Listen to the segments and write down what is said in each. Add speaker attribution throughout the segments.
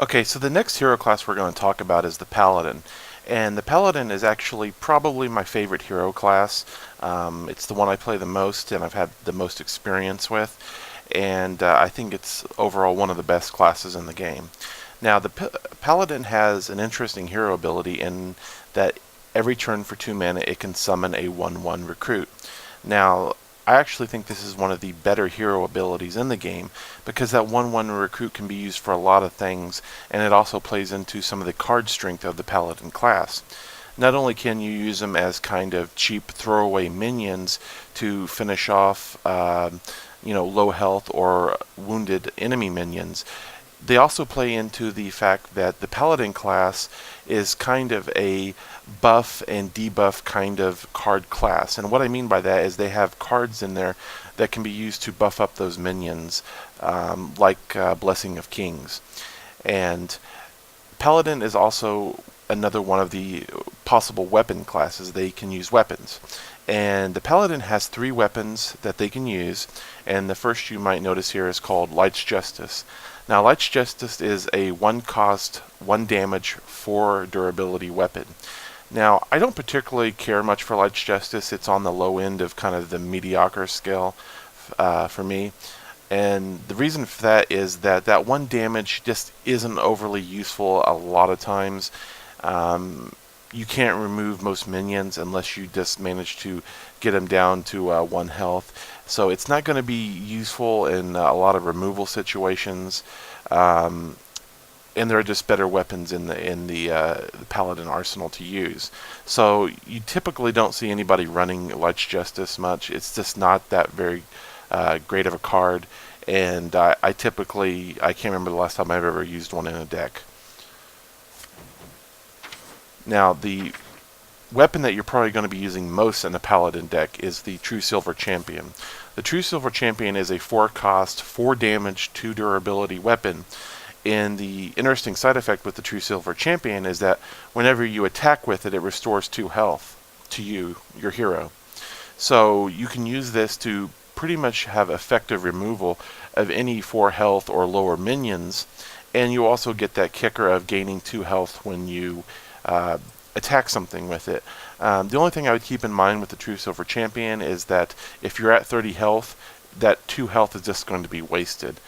Speaker 1: Okay, so the next hero class we're going to talk about is the Paladin. And the Paladin is actually probably my favorite hero class. It's the one I play the most and I've had the most experience with. And I think it's overall one of the best classes in the game. Now, the Paladin has an interesting hero ability in that every turn for 2 mana it can summon a 1/1 recruit. Now, I actually think this is one of the better hero abilities in the game because that 1/1 recruit can be used for a lot of things, and it also plays into some of the card strength of the Paladin class. Not only can you use them as kind of cheap throwaway minions to finish off, low health or wounded enemy minions, they also play into the fact that the Paladin class is kind of a buff and debuff kind of card class. And what I mean by that is they have cards in there that can be used to buff up those minions, like Blessing of Kings. And Paladin is also another one of the possible weapon classes. They can use weapons. And the Paladin has 3 weapons that they can use, and the first you might notice here is called Light's Justice. Now, Light's Justice is a 1 cost, 1 damage, 4 durability weapon. Now, I don't particularly care much for Light's Justice. It's on the low end of kind of the mediocre scale for me. And the reason for that is that that 1 damage just isn't overly useful a lot of times. You can't remove most minions unless you just manage to get them down to 1 health. So it's not going to be useful in a lot of removal situations. And there are just better weapons in the Paladin arsenal to use. So you typically don't see anybody running Light's Justice much. It's just not that very great of a card. And I can't remember the last time I've ever used one in a deck. Now, the weapon that you're probably going to be using most in a Paladin deck is the True Silver Champion. The True Silver Champion is a 4 cost, 4 damage, 2 durability weapon. And the interesting side effect with the True Silver Champion is that whenever you attack with it, it restores 2 health to you, your hero. So you can use this to pretty much have effective removal of any 4 health or lower minions. And you also get that kicker of gaining 2 health when you attack something with it. The only thing I would keep in mind with the True Silver Champion is that if you're at 30 health, that 2 health is just going to be wasted.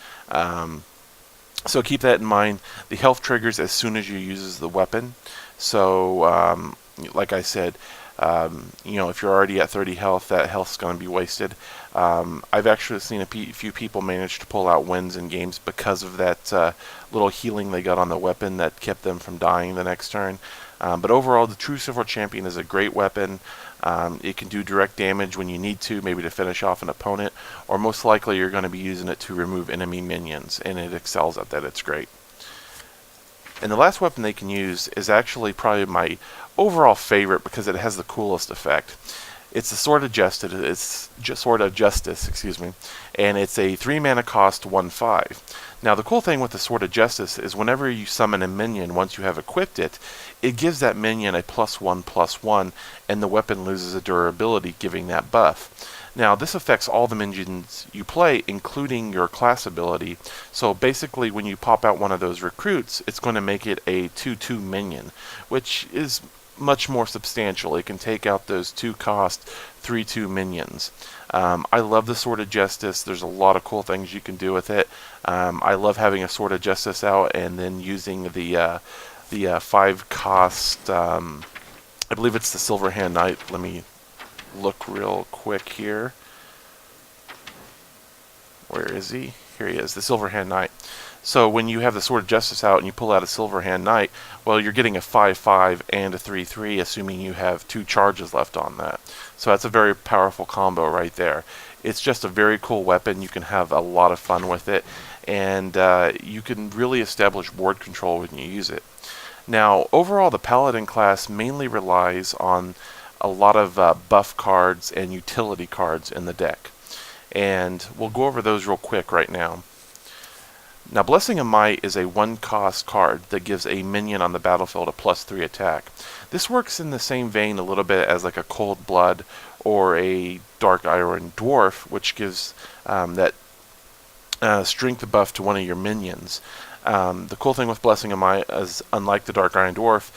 Speaker 1: So keep that in mind. The health triggers as soon as you use the weapon. So, like I said, if you're already at 30 health, that health's going to be wasted. I've actually seen a few people manage to pull out wins in games because of that little healing they got on the weapon that kept them from dying the next turn. But overall, the True Silver Champion is a great weapon. It can do direct damage when you need to, maybe to finish off an opponent, or most likely you're going to be using it to remove enemy minions, and it excels at that. It's great. And the last weapon they can use is actually probably my overall favorite because it has the coolest effect. It's the Sword of Justice. And it's a 3 mana cost 1/5. Now the cool thing with the Sword of Justice is whenever you summon a minion, once you have equipped it, it gives that minion a +1/+1, and the weapon loses a durability, giving that buff. Now this affects all the minions you play, including your class ability. So basically, when you pop out one of those recruits, it's going to make it a 2/2 minion, which is much more substantial. It can take out those 2 cost 3/2 minions. I love the Sword of Justice. There's a lot of cool things you can do with it. I love having a Sword of Justice out and then using the 5 cost. I believe it's the Silverhand Knight. Let me look real quick here. Where is he? Here he is, the Silverhand Knight. So when you have the Sword of Justice out and you pull out a Silverhand Knight, well, you're getting a 5/5 and a 3/3, assuming you have 2 charges left on that. So that's a very powerful combo right there. It's just a very cool weapon. You can have a lot of fun with it, and you can really establish board control when you use it. Now, overall, the Paladin class mainly relies on a lot of buff cards and utility cards in the deck. And we'll go over those real quick right now. Now, Blessing of Might is a 1 cost card that gives a minion on the battlefield a +3 attack. This works in the same vein a little bit as like a Cold Blood or a Dark Iron Dwarf, which gives that strength buff to one of your minions. The cool thing with Blessing of Might is, unlike the Dark Iron Dwarf,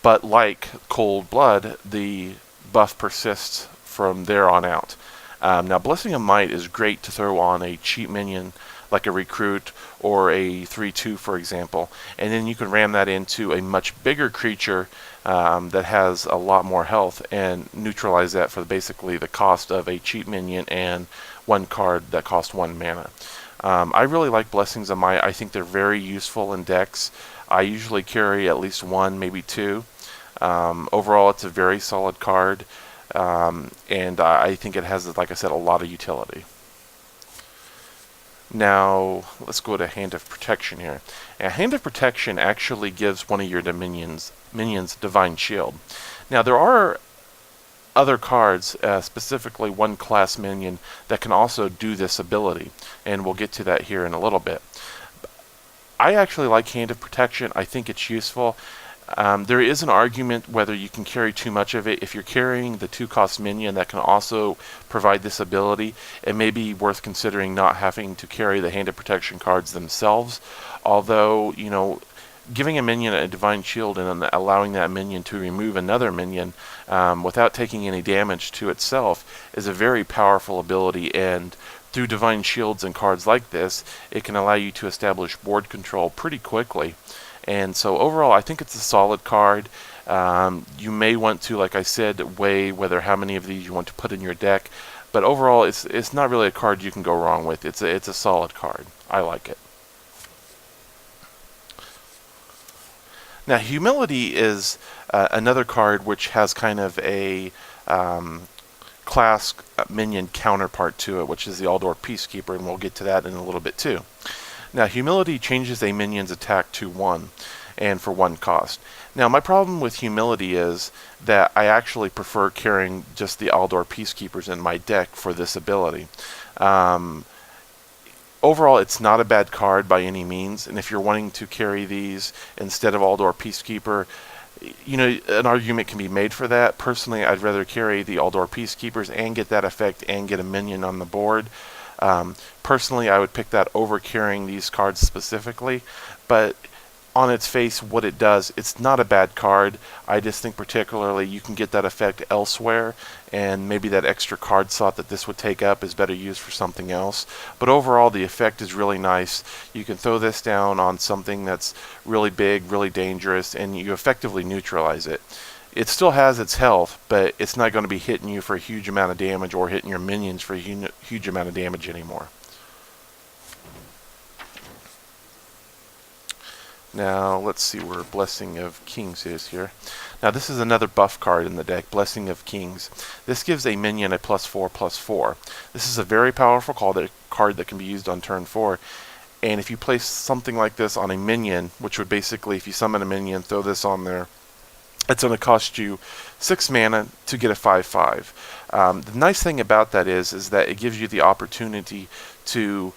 Speaker 1: but like Cold Blood, the buff persists from there on out. Now, Blessing of Might is great to throw on a cheap minion like a Recruit or a 3/2, for example, and then you can ram that into a much bigger creature that has a lot more health and neutralize that for basically the cost of a cheap minion and one card that costs 1 mana. I really like Blessings of Might. I think they're very useful in decks. I usually carry at least 1, maybe 2. Overall, it's a very solid card, and I think it has, like I said, a lot of utility. Now, let's go to Hand of Protection here. And Hand of Protection actually gives one of your minions Divine Shield. Now, there are other cards, specifically one class minion, that can also do this ability, and we'll get to that here in a little bit. I actually like Hand of Protection. I think it's useful. There is an argument whether you can carry too much of it. If you're carrying the 2-cost minion that can also provide this ability, it may be worth considering not having to carry the Hand of Protection cards themselves. Although, you know, giving a minion a Divine Shield and allowing that minion to remove another minion without taking any damage to itself is a very powerful ability, and through Divine Shields and cards like this, it can allow you to establish board control pretty quickly. And so overall, I think it's a solid card. You may want to, like I said, weigh whether how many of these you want to put in your deck. But overall, it's not really a card you can go wrong with. It's a solid card. I like it. Now, Humility is another card which has kind of a class minion counterpart to it, which is the Aldor Peacekeeper, and we'll get to that in a little bit too. Now, Humility changes a minion's attack to 1, and for 1 cost. Now, my problem with Humility is that I actually prefer carrying just the Aldor Peacekeepers in my deck for this ability. Overall, it's not a bad card by any means, and if you're wanting to carry these instead of Aldor Peacekeeper, you know, an argument can be made for that. Personally, I'd rather carry the Aldor Peacekeepers and get that effect and get a minion on the board. Personally, I would pick that over carrying these cards specifically, but on its face, what it does, it's not a bad card. I just think particularly you can get that effect elsewhere, and maybe that extra card slot that this would take up is better used for something else. But overall, the effect is really nice. You can throw this down on something that's really big, really dangerous, and you effectively neutralize it. It still has its health, but it's not going to be hitting you for a huge amount of damage or hitting your minions for a huge amount of damage anymore. Now, let's see where Blessing of Kings is here. Now, this is another buff card in the deck, Blessing of Kings. This gives a minion a +4/+4. This is a very powerful card that can be used on turn 4. And if you place something like this on a minion, which would basically, if you summon a minion, throw this on there, it's going to cost you 6 mana to get a 5/5. The nice thing about that is that it gives you the opportunity to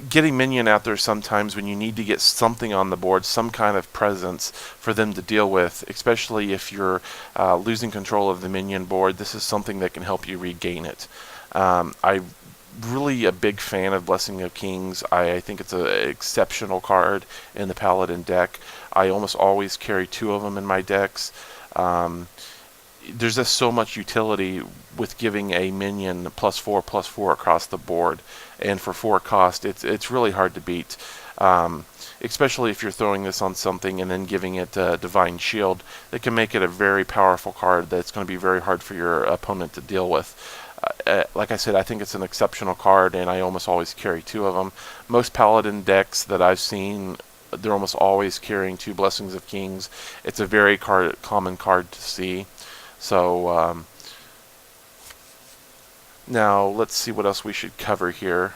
Speaker 1: get a minion out there sometimes when you need to get something on the board, some kind of presence for them to deal with, especially if you're losing control of the minion board. This is something that can help you regain it. I'm really a big fan of Blessing of Kings. I think it's an exceptional card in the Paladin deck. I almost always carry 2 of them in my decks. There's just so much utility with giving a minion +4/+4 across the board, and for 4 cost, it's really hard to beat. Especially if you're throwing this on something and then giving it a Divine Shield, that can make it a very powerful card that's going to be very hard for your opponent to deal with. Like I said, I think it's an exceptional card, and I almost always carry 2 of them. Most Paladin decks that I've seen, they're almost always carrying 2 Blessings of Kings. It's a very common card to see. So now let's see what else we should cover here.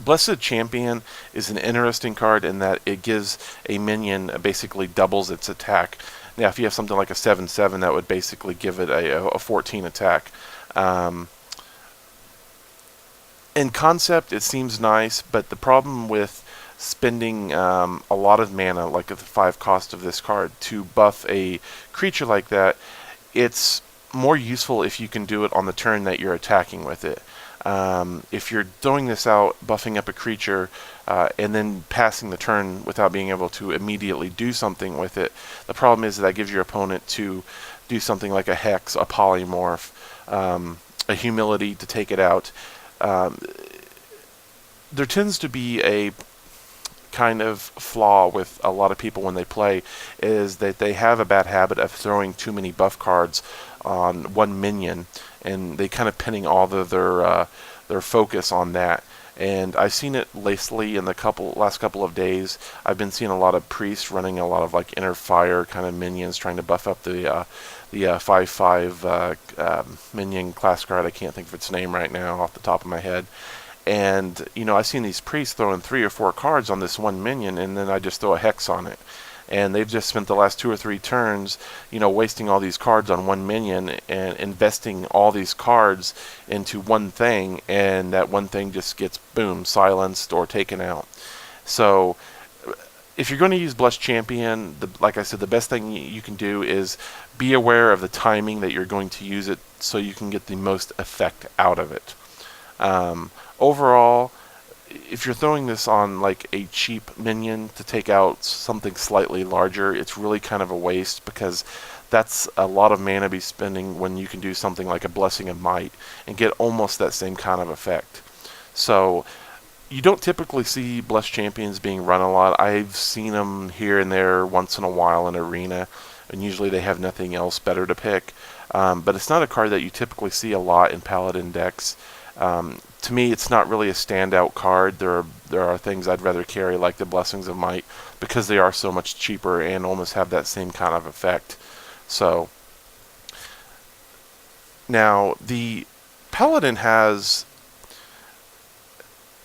Speaker 1: Blessed Champion is an interesting card in that it gives a minion basically doubles its attack. Now, if you have something like a 7/7, that would basically give it a 14 attack. In concept, it seems nice, but the problem with spending a lot of mana, like at the 5 cost of this card, to buff a creature like that, it's more useful if you can do it on the turn that you're attacking with it. If you're throwing this out, buffing up a creature, and then passing the turn without being able to immediately do something with it, the problem is that gives your opponent to do something like a Hex, a Polymorph, a Humility to take it out. There tends to be a kind of flaw with a lot of people when they play, is that they have a bad habit of throwing too many buff cards on one minion, and they kind of pinning all of their focus on that. And I've seen it lately in the last couple of days. I've been seeing a lot of priests running a lot of like inner fire kind of minions, trying to buff up the 5/5 minion class card. I can't think of its name right now off the top of my head. And, I've seen these priests throwing 3 or 4 cards on this one minion, and then I just throw a Hex on it. And they've just spent the last 2 or 3 turns, wasting all these cards on one minion and investing all these cards into one thing, and that one thing just gets, boom, silenced or taken out. So, if you're going to use Blessed Champion, like I said, the best thing you can do is be aware of the timing that you're going to use it so you can get the most effect out of it. Overall, if you're throwing this on like a cheap minion to take out something slightly larger, it's really kind of a waste, because that's a lot of mana to be spending when you can do something like a Blessing of Might and get almost that same kind of effect. So you don't typically see Blessed Champions being run a lot. I've seen them here and there once in a while in Arena, and usually they have nothing else better to pick. But it's not a card that you typically see a lot in Paladin decks. To me, it's not really a standout card. There are things I'd rather carry, like the Blessings of Might, because they are so much cheaper and almost have that same kind of effect. So, now, the Paladin has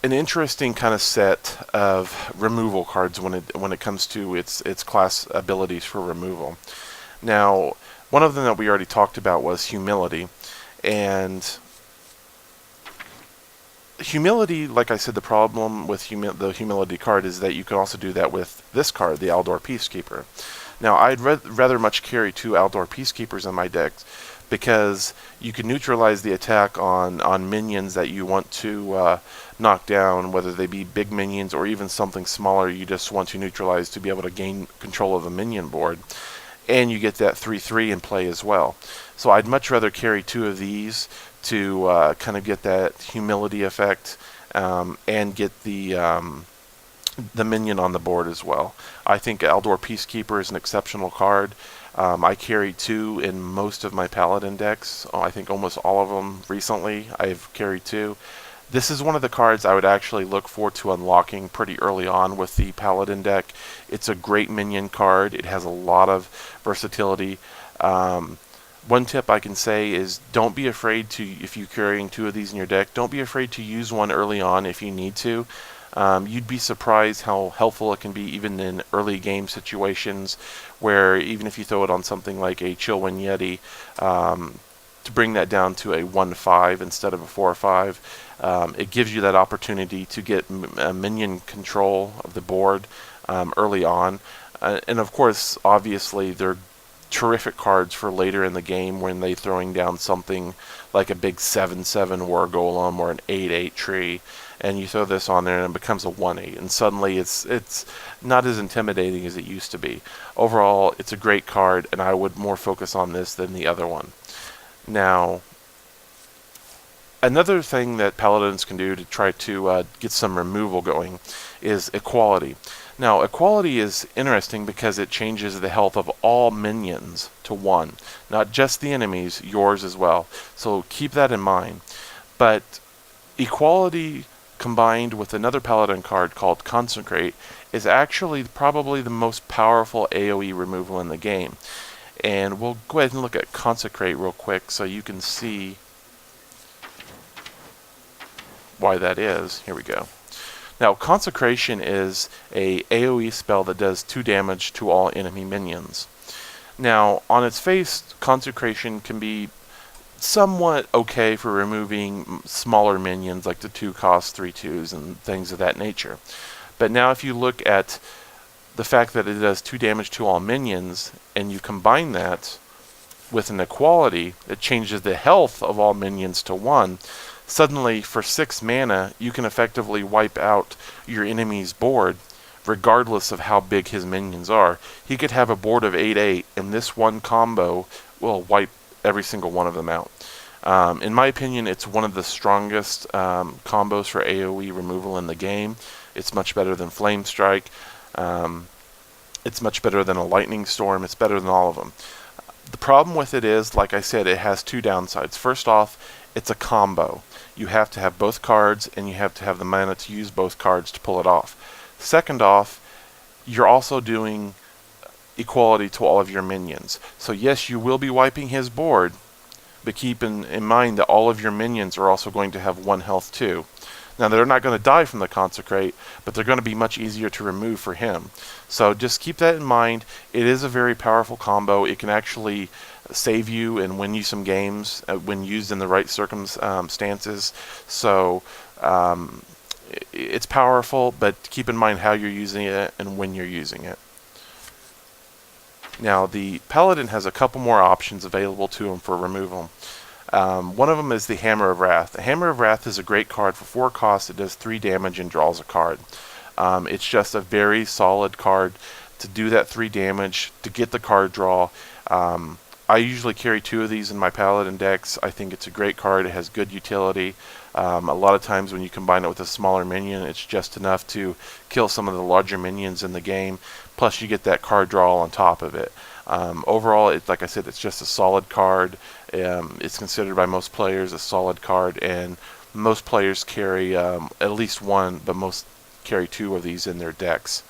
Speaker 1: an interesting kind of set of removal cards when it comes to its class abilities for removal. Now, one of them that we already talked about was Humility, and Humility, like I said, the problem with the Humility card is that you can also do that with this card, the Aldor Peacekeeper. Now, I'd rather much carry 2 Aldor Peacekeepers in my deck, because you can neutralize the attack on minions that you want to knock down, whether they be big minions or even something smaller you just want to neutralize to be able to gain control of the minion board. And you get that 3/3 in play as well. So I'd much rather carry 2 of these to kind of get that humility effect, and get the minion on the board as well. I think Aldor Peacekeeper is an exceptional card. I carry 2 in most of my Paladin decks. I think almost all of them recently I've carried 2. This is one of the cards I would actually look forward to unlocking pretty early on with the Paladin deck. It's a great minion card. It has a lot of versatility. One tip I can say is don't be afraid to, if you're carrying 2 of these in your deck, don't be afraid to use one early on if you need to. You'd be surprised how helpful it can be even in early game situations, where even if you throw it on something like a Chillwind Yeti, to bring that down to a 1/5 instead of a 4/5, it gives you that opportunity to get minion control of the board early on. And of course, obviously, they're terrific cards for later in the game when they're throwing down something like a big 7/7 War Golem or an 8/8 tree, and you throw this on there and it becomes a 1/8, and suddenly it's not as intimidating as it used to be. Overall, it's a great card, and I would more focus on this than the other one. Now, another thing that Paladins can do to try to get some removal going is Equality. Now, Equality is interesting because it changes the health of all minions to 1. Not just the enemies, yours as well. So keep that in mind. But Equality combined with another Paladin card called Consecrate is actually probably the most powerful AoE removal in the game. And we'll go ahead and look at Consecrate real quick so you can see why that is. Here we go. Now, Consecration is a AoE spell that does 2 damage to all enemy minions. Now, on its face, Consecration can be somewhat okay for removing smaller minions like the 2-cost 3/2s and things of that nature. But now if you look at the fact that it does 2 damage to all minions, and you combine that with an Equality that changes the health of all minions to 1, Suddenly, for 6 mana, you can effectively wipe out your enemy's board regardless of how big his minions are. He could have a board of 8/8, and this one combo will wipe every single one of them out. In my opinion, it's one of the strongest combos for AoE removal in the game. It's much better than Flame Strike. It's much better than a Lightning Storm. It's better than all of them. The problem with it is, like I said, it has two downsides. First off, it's a combo. You have to have both cards, and you have to have the mana to use both cards to pull it off. Second off, you're also doing equality to all of your minions. So yes, you will be wiping his board, but keep in mind that all of your minions are also going to have 1 health too. Now, they're not going to die from the Consecrate, but they're going to be much easier to remove for him. So just keep that in mind. It is a very powerful combo. It can actually save you and win you some games when used in the right circumstances. So it's powerful, but keep in mind how you're using it and when you're using it. Now, the Paladin has a couple more options available to him for removal. One of them is the Hammer of Wrath. The Hammer of Wrath is a great card. For 4 costs, it does 3 damage and draws a card. It's just a very solid card to do that 3 damage, to get the card draw. I usually carry 2 of these in my Paladin decks. I think it's a great card. It has good utility. A lot of times when you combine it with a smaller minion, it's just enough to kill some of the larger minions in the game. Plus, you get that card draw on top of it. Overall, like I said, it's just a solid card. It's considered by most players a solid card, and most players carry at least 1, but most carry 2 of these in their decks.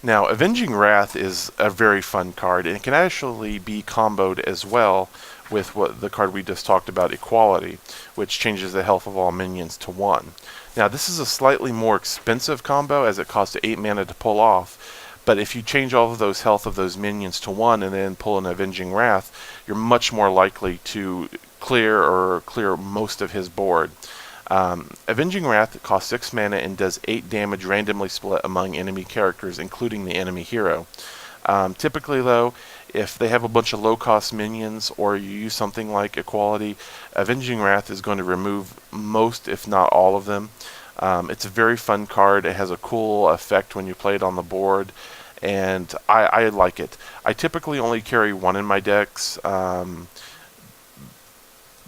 Speaker 1: Now, Avenging Wrath is a very fun card, and it can actually be comboed as well with the card we just talked about, Equality, which changes the health of all minions to 1. Now, this is a slightly more expensive combo, as it costs 8 mana to pull off, but if you change all of those health of those minions to 1 and then pull an Avenging Wrath, you're much more likely to clear most of his board. Avenging Wrath costs 6 mana and does 8 damage randomly split among enemy characters, including the enemy hero. Typically, though, if they have a bunch of low-cost minions or you use something like Equality, Avenging Wrath is going to remove most, if not all of them. It's a very fun card. It has a cool effect when you play it on the board, and I like it. I typically only carry 1 in my decks,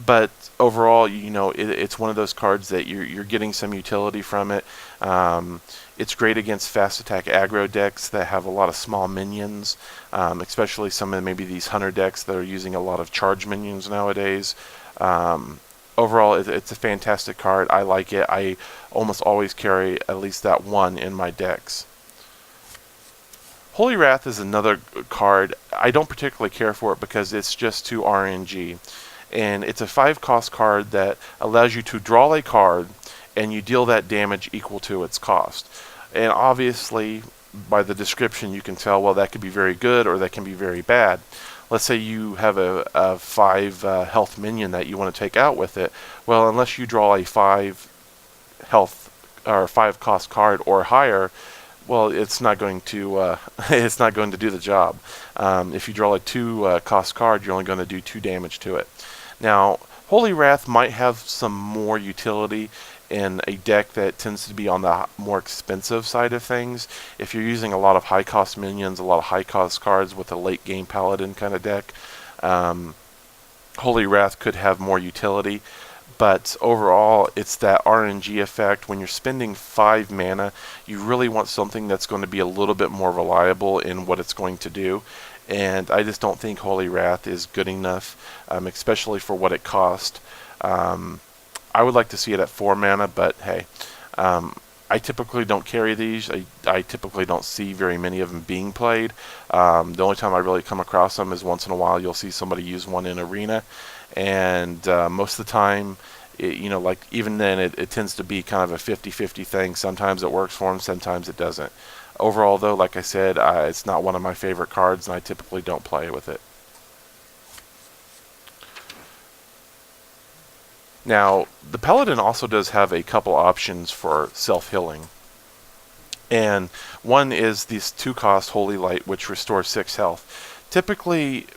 Speaker 1: but overall, it's one of those cards that you're getting some utility from it. It's great against fast attack aggro decks that have a lot of small minions, especially some of maybe these hunter decks that are using a lot of charge minions nowadays. Overall, it's a fantastic card. I like it. I almost always carry at least that 1 in my decks. Holy Wrath is another card. I don't particularly care for it because it's just too RNG. And it's a 5-cost card that allows you to draw a card and you deal that damage equal to its cost. And obviously, by the description, you can tell, well, that could be very good or that can be very bad. Let's say you have a 5 health minion that you want to take out with it. Well, unless you draw a 5 health or 5 cost card or higher, well, it's not going to it's not going to do the job. If you draw a 2 cost card, you're only going to do 2 damage to it. Now, Holy Wrath might have some more utility in a deck that tends to be on the more expensive side of things. If you're using a lot of high cost minions, a lot of high cost cards with a late game Paladin kind of deck, Holy Wrath could have more utility. But overall, it's that RNG effect. When you're spending 5 mana, you really want something that's going to be a little bit more reliable in what it's going to do. And I just don't think Holy Wrath is good enough, especially for what it cost. I would like to see it at 4 mana, but hey, I typically don't carry these. I typically don't see very many of them being played. The only time I really come across them is once in a while you'll see somebody use one in Arena, and most of the time, like even then, it tends to be kind of a 50-50 thing. Sometimes it works for them, sometimes it doesn't. Overall, though, like I said, it's not one of my favorite cards, and I typically don't play with it. Now, the Paladin also does have a couple options for self-healing. And one is this 2-cost Holy Light, which restores 6 health. Typically,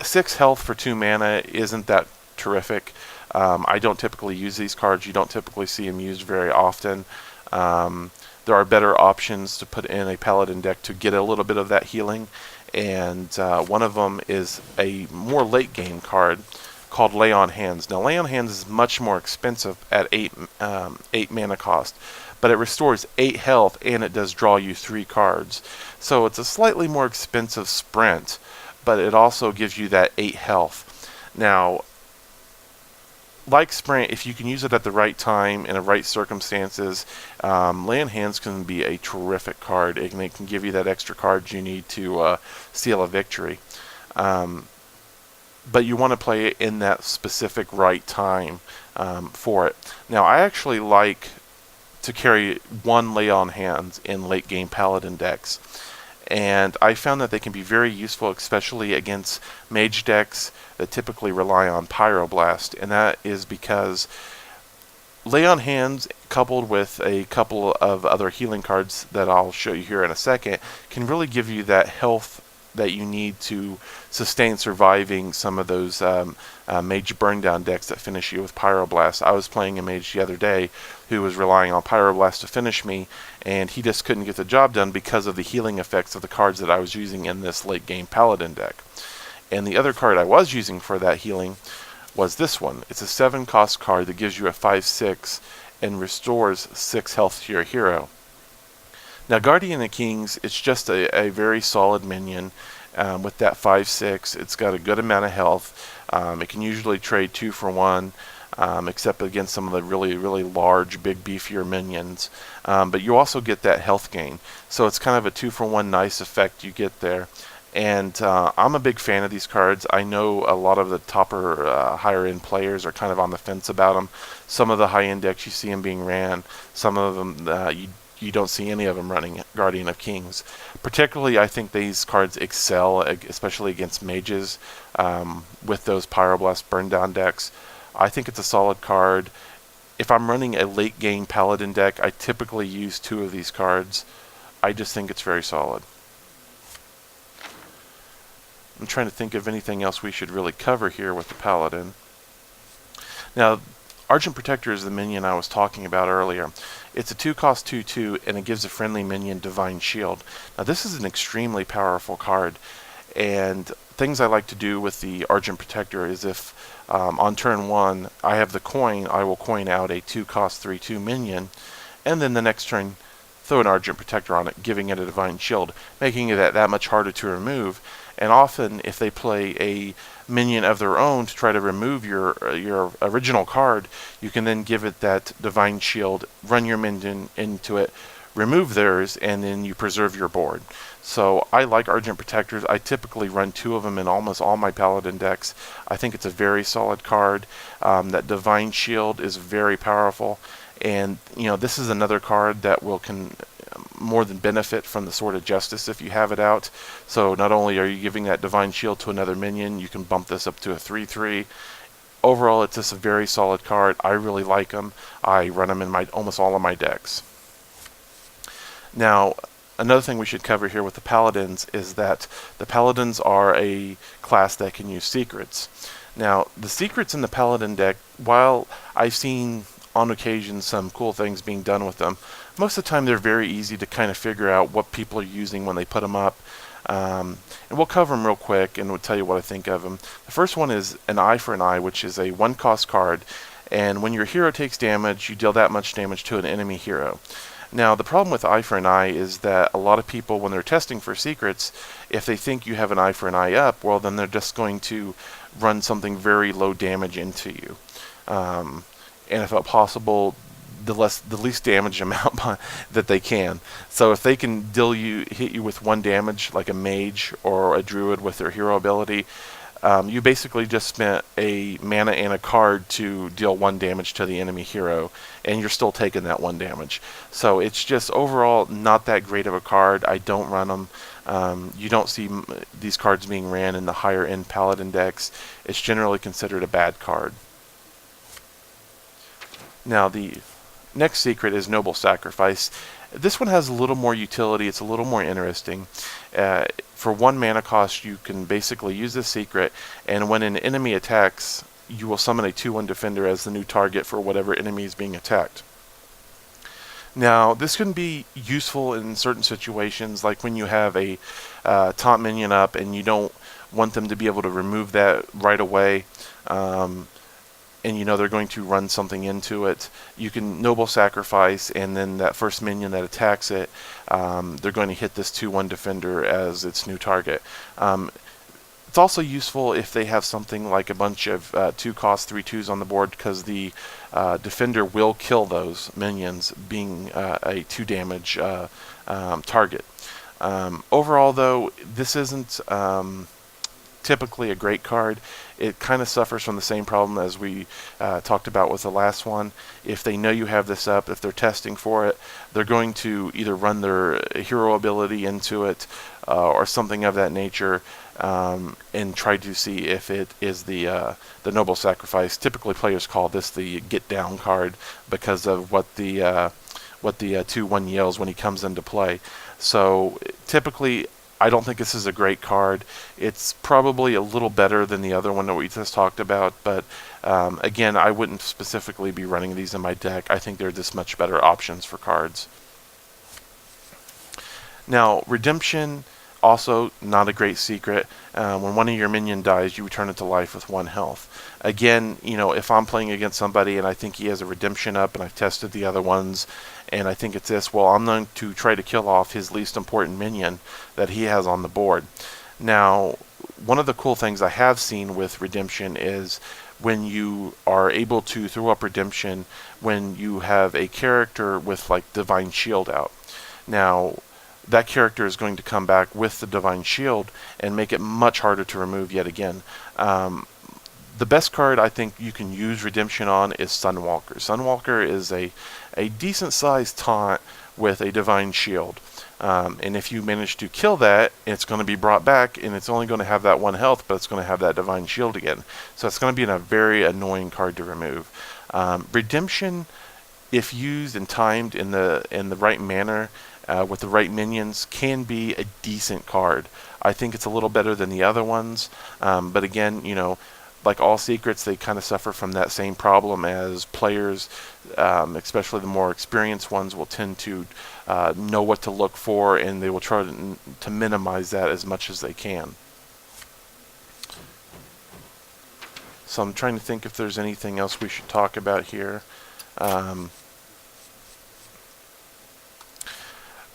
Speaker 1: 6 health for 2 mana isn't that terrific. I don't typically use these cards. You don't typically see them used very often. There are better options to put in a Paladin deck to get a little bit of that healing, and one of them is a more late game card called Lay on Hands. Now, Lay on Hands is much more expensive at 8 mana cost, but it restores 8 health and it does draw you 3 cards. So it's a slightly more expensive sprint, but it also gives you that 8 health. Now, like Sprint, if you can use it at the right time in the right circumstances, Lay on Hands can be a terrific card, and it can give you that extra card you need to seal a victory. But you want to play it in that specific right time for it. Now, I actually like to carry one Lay on Hands in late game Paladin decks, and I found that they can be very useful, especially against mage decks that typically rely on Pyroblast, and that is because Lay on Hands, coupled with a couple of other healing cards that I'll show you here in a second, can really give you that health that you need to sustain surviving some of those mage burn down decks that finish you with Pyroblast. I was playing a mage the other day who was relying on Pyroblast to finish me, and he just couldn't get the job done because of the healing effects of the cards that I was using in this late game Paladin deck. And the other card I was using for that healing was this one. It's a 7 cost card that gives you a 5/6 and restores 6 health to your hero. Now, Guardian of Kings, it's just a very solid minion with that 5/6. It's got a good amount of health. It can usually trade 2 for 1, except against some of the really, really large, big, beefier minions. But you also get that health gain. So it's kind of a 2 for 1 nice effect you get there. And I'm a big fan of these cards. I know a lot of the higher end players are kind of on the fence about them. Some of the high end decks you see them being ran. Some of them you don't see any of them running Guardian of Kings. Particularly, I think these cards excel, especially against mages with those Pyroblast burn down decks. I think it's a solid card. If I'm running a late game Paladin deck, I typically use 2 of these cards. I just think it's very solid. I'm trying to think of anything else we should really cover here with the Paladin. Now, Argent Protector is the minion I was talking about earlier. It's a 2 cost 2/2, and it gives a friendly minion Divine Shield. Now, this is an extremely powerful card, and things I like to do with the Argent Protector is if on turn 1 I have the coin, I will coin out a 2 cost 3/2 minion, and then the next turn throw an Argent Protector on it, giving it a Divine Shield, making it that much harder to remove. And often, if they play a minion of their own to try to remove your original card, you can then give it that Divine Shield, run your minion into it, remove theirs, and then you preserve your board. So I like Argent Protectors. I typically run 2 of them in almost all my Paladin decks. I think it's a very solid card. That Divine Shield is very powerful, and this is another card that can more than benefit from the Sword of Justice if you have it out. So not only are you giving that Divine Shield to another minion, you can bump this up to a 3/3. Overall, it's just a very solid card. I really like them. I run them in almost all of my decks. Now, another thing we should cover here with the Paladins is that the Paladins are a class that can use secrets. Now, the secrets in the Paladin deck, while I've seen on occasion some cool things being done with them, most of the time they're very easy to kind of figure out what people are using when they put them up. And we'll cover them real quick and we'll tell you what I think of them. The first one is an Eye for an Eye, which is a 1 cost card, and when your hero takes damage, you deal that much damage to an enemy hero. Now, the problem with Eye for an Eye is that a lot of people, when they're testing for secrets, if they think you have an Eye for an Eye up, well, then they're just going to run something very low damage into you. And if possible, the least damage amount that they can. So if they can hit you with 1 damage, like a mage or a druid with their hero ability, you basically just spent a mana and a card to deal 1 damage to the enemy hero, and you're still taking that 1 damage. So it's just overall not that great of a card. I don't run them. You don't see these cards being ran in the higher end Paladin decks. It's generally considered a bad card. Now, the next secret is Noble Sacrifice. This one has a little more utility. It's a little more interesting. For 1 mana cost, you can basically use this secret, and when an enemy attacks, you will summon a 2/1 defender as the new target for whatever enemy is being attacked. Now, this can be useful in certain situations, like when you have a taunt minion up and you don't want them to be able to remove that right away, and you know they're going to run something into it. You can noble sacrifice, and then that first minion that attacks it, they're going to hit this 2/1 defender as its new target. It's also useful if they have something like a bunch of 2-cost 3/2s on the board, because the defender will kill those minions, being a 2-damage target. Overall, though, this isn't typically a great card. It kind of suffers from the same problem as we talked about with the last one. If they know you have this up, if they're testing for it, they're going to either run their hero ability into it or something of that nature, and try to see if it is the noble sacrifice. Typically, players call this the get down card because of what the 2/1 yells when he comes into play. So typically, I don't think this is a great card. It's probably a little better than the other one that we just talked about, but again, I wouldn't specifically be running these in my deck. I think they're just much better options for cards. Now, Redemption, also not a great secret. When one of your minion dies, you return it to life with 1 health. Again, you know, if I'm playing against somebody and I think he has a Redemption up and I've tested the other ones and I think it's this, well, I'm going to try to kill off his least important minion that he has on the board. Now, one of the cool things I have seen with Redemption is when you are able to throw up Redemption when you have a character with like Divine Shield out. Now, that character is going to come back with the Divine Shield and make it much harder to remove yet again. The best card I think you can use Redemption on is Sunwalker. Sunwalker is a decent sized taunt with a Divine Shield. And if you manage to kill that, it's going to be brought back, and it's only going to have that 1 health, but it's going to have that Divine Shield again. So it's going to be a very annoying card to remove. Redemption, if used and timed in the right manner, with the right minions, can be a decent card. I think it's a little better than the other ones, but again, you know, like all secrets, they kind of suffer from that same problem as players, especially the more experienced ones, will tend to know what to look for, and they will try to minimize that as much as they can. So I'm trying to think if there's anything else we should talk about here.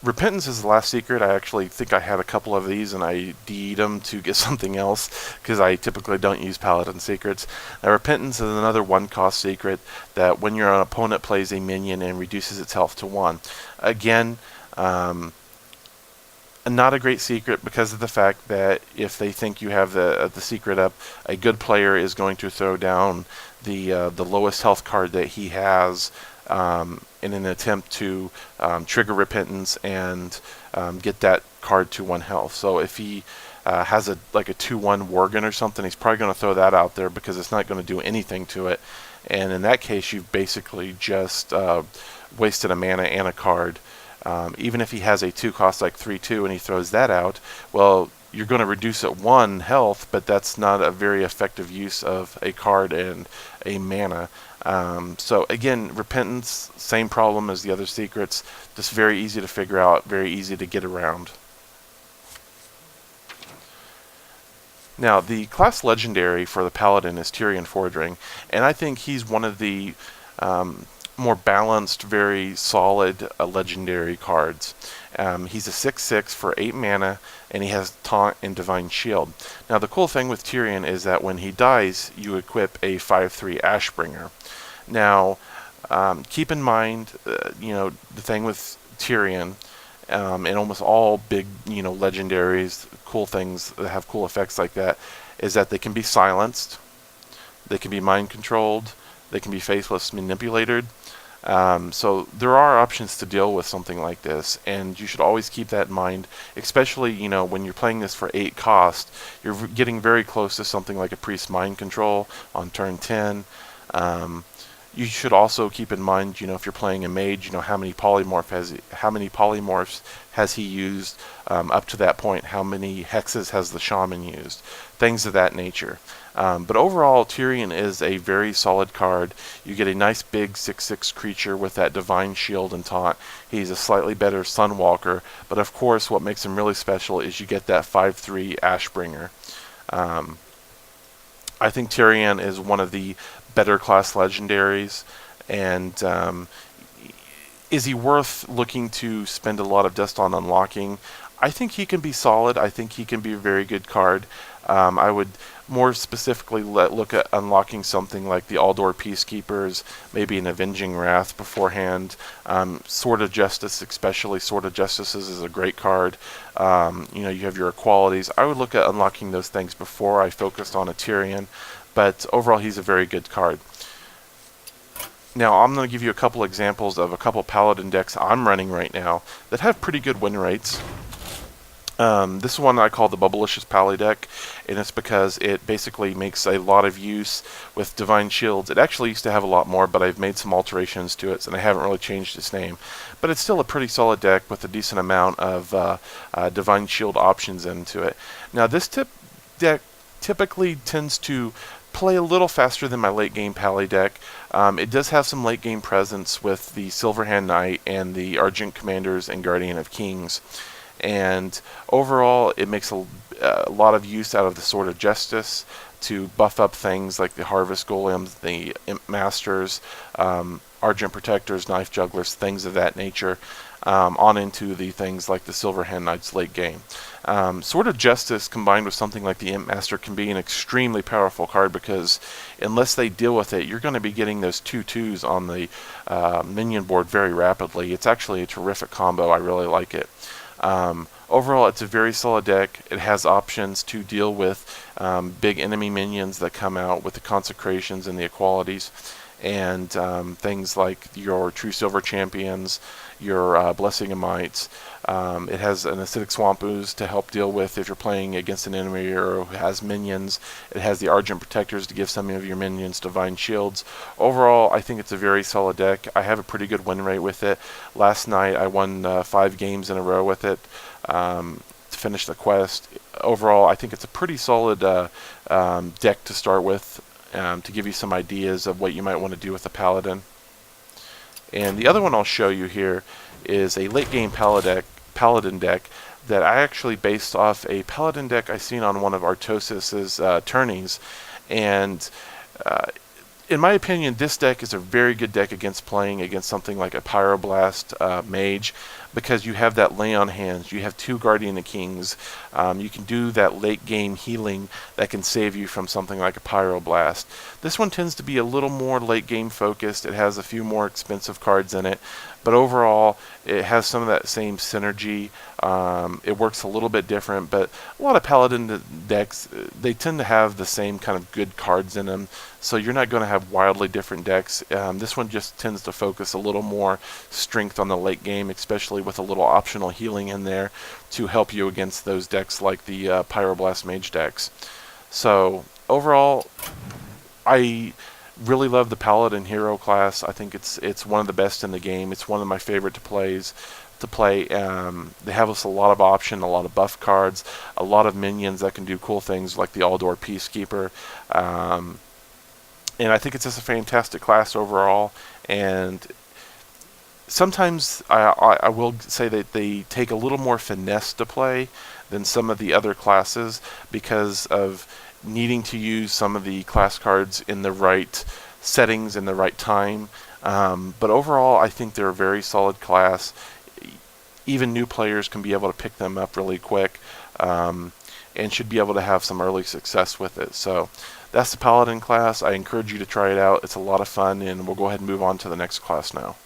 Speaker 1: Repentance is the last secret. I actually think I had a couple of these and I DE'd them to get something else because I typically don't use Paladin secrets. Now, Repentance is another 1-cost secret that when your opponent plays a minion and reduces its health to 1. Again, not a great secret because of the fact that if they think you have the secret up, a good player is going to throw down the lowest health card that he has in an attempt to trigger Repentance and get that card to 1 health. So if he has a 2/1 Worgen or something, he's probably going to throw that out there because it's not going to do anything to it. And in that case, you've basically just wasted a mana and a card. Even if he has a 2-cost like 3/2 and he throws that out, well, you're going to reduce it 1 health, but that's not a very effective use of a card and a mana. So again, Repentance, same problem as the other secrets, just very easy to figure out, very easy to get around. Now, the class legendary for the Paladin is Tirion Fordring, and I think he's one of the more balanced, very solid legendary cards. He's a 6/6 for 8 mana, and he has Taunt and Divine Shield. Now, the cool thing with Tirion is that when he dies, you equip a 5/3 Ashbringer. Now, keep in mind, you know, the thing with Tirion, and almost all big, you know, legendaries, cool things that have cool effects like that, is that they can be silenced, they can be mind controlled, they can be faithless manipulated. So there are options to deal with something like this, and you should always keep that in mind, especially, you know, when you're playing this for 8 cost, you're getting very close to something like a Priest Mind Control on turn 10. You should also keep in mind, you know, if you're playing a mage, you know, how many polymorphs has he used up to that point? How many hexes has the shaman used? Things of that nature. But overall, Tyrion is a very solid card. You get a nice big 6/6 creature with that Divine Shield and Taunt. He's a slightly better Sunwalker, but of course what makes him really special is you get that 5/3 Ashbringer. Um, I think Tyrion is one of the better class legendaries, and is he worth looking to spend a lot of dust on unlocking? I think he can be solid. I think he can be a very good card. I would more specifically look at unlocking something like the Aldor Peacekeepers, maybe an Avenging Wrath beforehand. Sword of Justice, especially Sword of Justice is a great card. You know, you have your equalities. I would look at unlocking those things before I focused on a Tyrion, but overall he's a very good card. Now I'm going to give you a couple examples of a couple Paladin decks I'm running right now that have pretty good win rates. This one I call the Bubblicious Pally deck, and it's because it basically makes a lot of use with Divine Shields. It actually used to have a lot more, but I've made some alterations to it, and I haven't really changed its name. But it's still a pretty solid deck with a decent amount of Divine Shield options into it. Now this deck typically tends to play a little faster than my late game Pally deck. It does have some late game presence with the Silverhand Knight and the Argent Commanders and Guardian of Kings. And overall, it makes a lot of use out of the Sword of Justice to buff up things like the Harvest Golems, the Imp Masters, Argent Protectors, Knife Jugglers, things of that nature, on into the things like the Silverhand Knights late game. Sword of Justice combined with something like the Imp Master can be an extremely powerful card, because unless they deal with it, you're going to be getting those 2/2s on the minion board very rapidly. It's actually a terrific combo. I really like it. Overall, it's a very solid deck. It has options to deal with big enemy minions that come out with the Consecrations and the Equalities, and things like your True Silver Champions, your Blessing of Mights. It has an Acidic Swamp Ooze to help deal with if you're playing against an enemy hero who has minions. It has the Argent Protectors to give some of your minions Divine Shields. Overall, I think it's a very solid deck. I have a pretty good win rate with it. Last night I won 5 games in a row with it to finish the quest. Overall, I think it's a pretty solid deck to start with, to give you some ideas of what you might want to do with the Paladin. And the other one I'll show you here is a late game Paladin deck that I actually based off a Paladin deck I seen on one of Artosis's tourneys. And in my opinion, this deck is a very good deck against playing against something like a Pyroblast Mage, because you have that lay on hands, you have 2 Guardian of Kings, you can do that late game healing that can save you from something like a Pyroblast. This one tends to be a little more late game focused. It has a few more expensive cards in it, but overall it has some of that same synergy. It works a little bit different, but a lot of Paladin decks, they tend to have the same kind of good cards in them, so you're not going to have wildly different decks. This one just tends to focus a little more strength on the late game, especially with a little optional healing in there to help you against those decks like the Pyroblast Mage decks. So overall, I really love the Paladin hero class. I think it's one of the best in the game. It's one of my favorite to play. They have us a lot of option, a lot of buff cards, a lot of minions that can do cool things like the Aldor Peacekeeper. And I think it's just a fantastic class overall. And sometimes I will say that they take a little more finesse to play than some of the other classes, because of needing to use some of the class cards in the right settings in the right time. But overall, I think they're a very solid class. Even new players can be able to pick them up really quick, and should be able to have some early success with it. So that's the Paladin class. I encourage you to try it out. It's a lot of fun, and we'll go ahead and move on to the next class now.